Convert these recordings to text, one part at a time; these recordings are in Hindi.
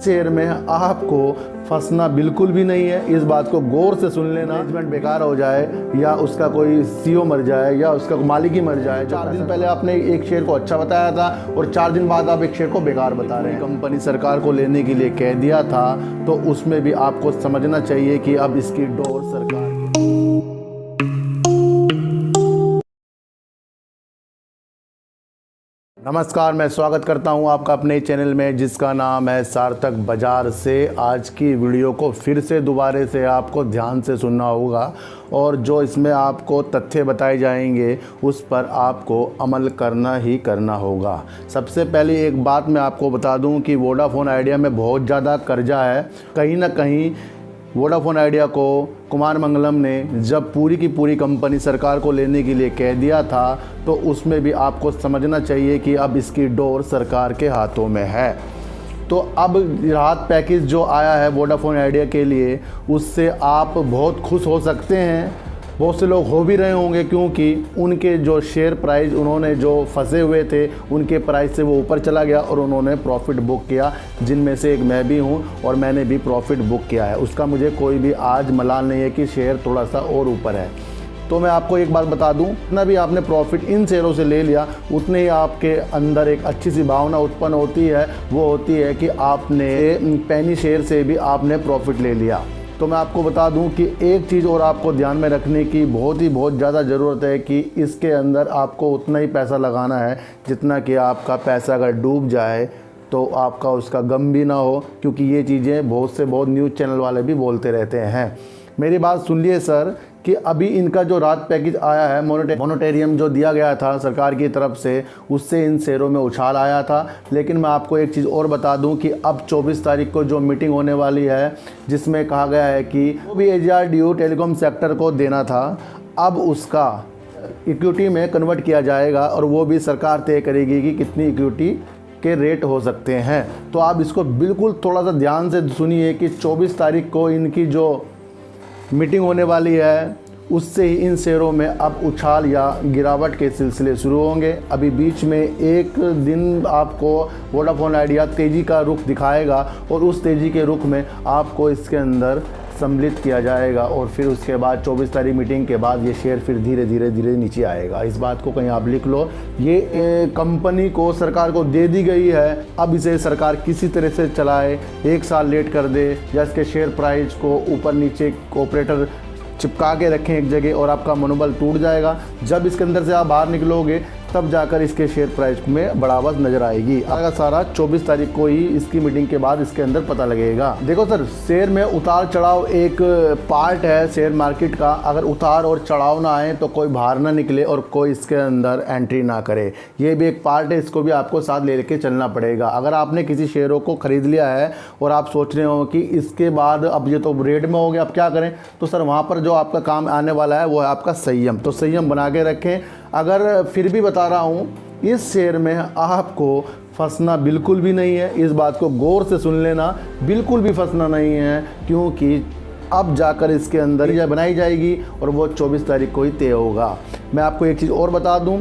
शेयर में आपको फंसना बिल्कुल भी नहीं है। इस बात को गौर से सुन लेना। मैनेजमेंट बेकार हो जाए या उसका कोई सीईओ मर जाए या उसका मालिक ही मर जाए। 4 दिन पहले आपने एक शेयर को अच्छा बताया था और 4 दिन बाद आप एक शेयर को बेकार बता रहे हैं। कंपनी सरकार को लेने के लिए कह दिया था तो उसमें भी आपको समझना चाहिए कि अब इसकी डोर सरकार नमस्कार, मैं स्वागत करता हूं आपका अपने चैनल में जिसका नाम है सार्थक बाजार से। आज की वीडियो को फिर से दोबारा से आपको ध्यान से सुनना होगा और जो इसमें आपको तथ्य बताए जाएंगे उस पर आपको अमल करना ही करना होगा। सबसे पहले एक बात मैं आपको बता दूं कि वोडाफोन आइडिया में बहुत ज़्यादा कर्जा है। कहीं ना कहीं वोडाफोन आइडिया को कुमार मंगलम ने जब पूरी की पूरी कंपनी सरकार को लेने के लिए कह दिया था तो उसमें भी आपको समझना चाहिए कि अब इसकी डोर सरकार के हाथों में है। तो अब राहत पैकेज जो आया है वोडाफोन आइडिया के लिए उससे आप बहुत खुश हो सकते हैं। बहुत से लोग हो भी रहे होंगे क्योंकि उनके जो शेयर प्राइस उन्होंने जो फंसे हुए थे उनके प्राइस से वो ऊपर चला गया और उन्होंने प्रॉफिट बुक किया, जिनमें से एक मैं भी हूं और मैंने भी प्रॉफिट बुक किया है। उसका मुझे कोई भी आज मलाल नहीं है कि शेयर थोड़ा सा और ऊपर है। तो मैं आपको एक बात बता दूं, जितना भी आपने प्रॉफिट इन शेयरों से ले लिया उतने ही आपके अंदर एक अच्छी सी भावना उत्पन्न होती है, वो होती है कि आपने पेनी शेयर से भी आपने प्रॉफिट ले लिया। तो मैं आपको बता दूं कि एक चीज़ और आपको ध्यान में रखने की बहुत ज़्यादा ज़रूरत है कि इसके अंदर आपको उतना ही पैसा लगाना है जितना कि आपका पैसा अगर डूब जाए तो आपका उसका गम भी ना हो, क्योंकि ये चीज़ें बहुत न्यूज़ चैनल वाले भी बोलते रहते हैं। मेरी बात सुन लिए सर कि अभी इनका जो राहत पैकेज आया है मोनेटेरियम जो दिया गया था सरकार की तरफ से, उससे इन शेयरों में उछाल आया था। लेकिन मैं आपको एक चीज़ और बता दूं कि अब 24 तारीख को जो मीटिंग होने वाली है जिसमें कहा गया है कि जो भी एजीआर ड्यू टेलीकॉम सेक्टर को देना था अब उसका इक्विटी में कन्वर्ट किया जाएगा और वो भी सरकार तय करेगी कि कितनी इक्विटी के रेट हो सकते हैं। तो आप इसको बिल्कुल थोड़ा सा ध्यान से सुनिए कि 24 तारीख को इनकी जो मीटिंग होने वाली है उससे ही इन शेयरों में अब उछाल या गिरावट के सिलसिले शुरू होंगे। अभी बीच में एक दिन आपको वोडाफोन आइडिया तेज़ी का रुख दिखाएगा और उस तेज़ी के रुख में आपको इसके अंदर सम्मिलित किया जाएगा और फिर उसके बाद 24 तारीख मीटिंग के बाद ये शेयर फिर धीरे धीरे नीचे आएगा। इस बात को कहीं आप लिख लो। ये कंपनी को सरकार को दे दी गई है, अब इसे सरकार किसी तरह से चलाए, 1 साल लेट कर दे या इसके शेयर प्राइस को ऊपर नीचे ऑपरेटर चिपका के रखें एक जगह और आपका मनोबल टूट जाएगा। जब इसके अंदर से आप बाहर निकलोगे तब जाकर इसके शेयर प्राइस में बढ़ावत नजर आएगी। अगर सारा 24 तारीख को ही इसकी मीटिंग के बाद इसके अंदर पता लगेगा। देखो सर, शेयर में उतार चढ़ाव एक पार्ट है शेयर मार्केट का। अगर उतार और चढ़ाव ना आए तो कोई बाहर ना निकले और कोई इसके अंदर एंट्री ना करे, ये भी एक पार्ट है। इसको भी आपको साथ ले लेके चलना पड़ेगा। अगर आपने किसी शेयरों को खरीद लिया है और आप सोच रहे हो कि इसके बाद अब ये तो रेट में हो गया, अब क्या करें, तो सर वहाँ पर जो आपका काम आने वाला है वो है आपका संयम। तो संयम बना के रखें। अगर फिर भी बता रहा हूँ, इस शेयर में आपको फंसना बिल्कुल भी नहीं है। इस बात को गौर से सुन लेना, बिल्कुल भी फंसना नहीं है, क्योंकि अब जाकर इसके अंदर यह बनाई जाएगी और वो 24 तारीख को ही तय होगा। मैं आपको एक चीज़ और बता दूं,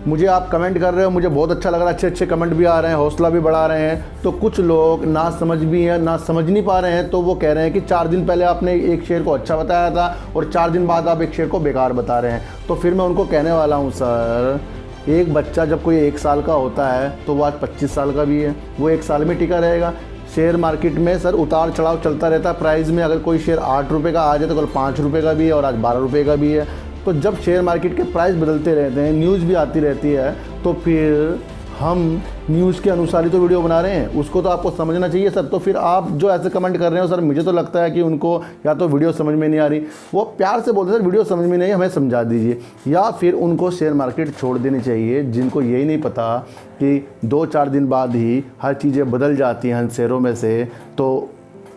मुझे आप कमेंट कर रहे हो, मुझे बहुत अच्छा लग रहा है, अच्छे कमेंट भी आ रहे हैं, हौसला भी बढ़ा रहे हैं। तो कुछ लोग ना समझ भी हैं, ना समझ नहीं पा रहे हैं, तो वो कह रहे हैं कि 4 दिन पहले आपने एक शेयर को अच्छा बताया था और 4 दिन बाद आप एक शेयर को बेकार बता रहे हैं। तो फिर मैं उनको कहने वाला हूँ, सर एक बच्चा जब कोई 1 साल का होता है तो वो आज 25 साल का भी है, वो 1 साल में टिका रहेगा। शेयर मार्केट में सर उतार चढ़ाव चलता रहता है प्राइस में। अगर कोई शेयर 8 रुपये का आ जाए तो कल 5 रुपये का भी है और आज 12 रुपये का भी है। तो जब शेयर मार्केट के प्राइस बदलते रहते हैं, न्यूज़ भी आती रहती है, तो फिर हम न्यूज़ के अनुसार ही तो वीडियो बना रहे हैं, उसको तो आपको समझना चाहिए सर। तो फिर आप जो ऐसे कमेंट कर रहे हो सर, मुझे तो लगता है कि उनको या तो वीडियो समझ में नहीं आ रही, वो प्यार से बोलते हैं सर वीडियो समझ में नहीं, हमें समझा दीजिए, या फिर उनको शेयर मार्केट छोड़ देनी चाहिए जिनको यही नहीं पता कि 2-4 दिन बाद ही हर चीज़ें बदल जाती हैं शेयरों में से। तो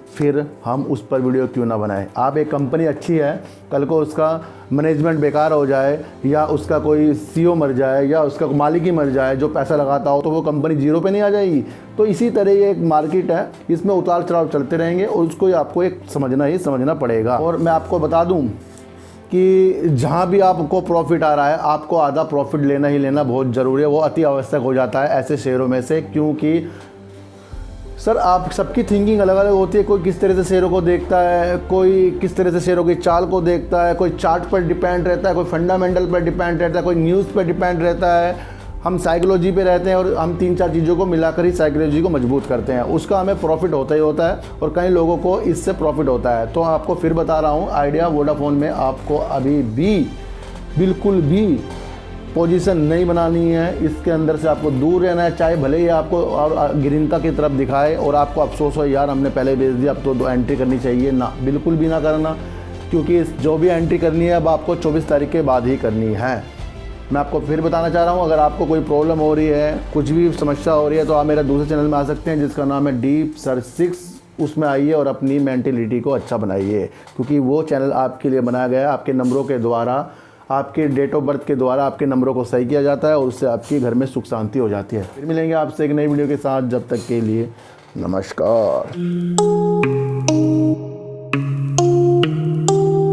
फिर हम उस पर वीडियो क्यों ना बनाएं। आप एक कंपनी अच्छी है, कल को उसका मैनेजमेंट बेकार हो जाए या उसका कोई सीईओ मर जाए या उसका मालिक ही मर जाए जो पैसा लगाता हो, तो वो कंपनी जीरो पे नहीं आ जाएगी। तो इसी तरह ये एक मार्केट है, इसमें उतार चढ़ाव चलते रहेंगे और उसको आपको एक समझना पड़ेगा। और मैं आपको बता दूं कि जहाँ भी आपको प्रॉफिट आ रहा है आपको आधा प्रॉफिट लेना ही लेना बहुत ज़रूरी है। वो अति आवश्यक हो जाता है ऐसे शेयरों में से, क्योंकि सर आप सबकी थिंकिंग अलग अलग होती है, कोई किस तरह से शेयरों को देखता है, कोई किस तरह से शेयरों की चाल को देखता है, कोई चार्ट पर डिपेंड रहता है, कोई फंडामेंटल पर डिपेंड रहता है, कोई न्यूज़ पर डिपेंड रहता है। हम साइकोलॉजी पे रहते हैं और हम 3-4 चीज़ों को मिलाकर ही साइकोलॉजी को मजबूत करते हैं, उसका हमें प्रॉफिट होता ही होता है और कई लोगों को इससे प्रॉफिट होता है। तो आपको फिर बता रहा हूँ, आइडिया वोडाफोन में आपको अभी भी बिल्कुल भी पोजीशन नहीं बनानी है, इसके अंदर से आपको दूर रहना है, चाहे भले ही आपको और गिरिनता की तरफ दिखाए और आपको अफसोस हो यार हमने पहले भेज दिया, अब तो 2 एंट्री करनी चाहिए ना, बिल्कुल भी ना करना, क्योंकि जो भी एंट्री करनी है अब आपको 24 तारीख के बाद ही करनी है। मैं आपको फिर बताना चाह रहा हूँ, अगर आपको कोई प्रॉब्लम हो रही है, कुछ भी समस्या हो रही है, तो आप मेरे दूसरे चैनल में आ सकते हैं जिसका नाम है डीप सर 6, उसमें आइए और अपनी मेंटेलिटी को अच्छा बनाइए, क्योंकि वो चैनल आपके लिए बनाया गया है। आपके नंबरों के द्वारा, आपके डेट ऑफ बर्थ के द्वारा आपके नंबरों को सही किया जाता है और उससे आपके घर में सुख शांति हो जाती है। फिर मिलेंगे आपसे एक नई वीडियो के साथ, जब तक के लिए नमस्कार।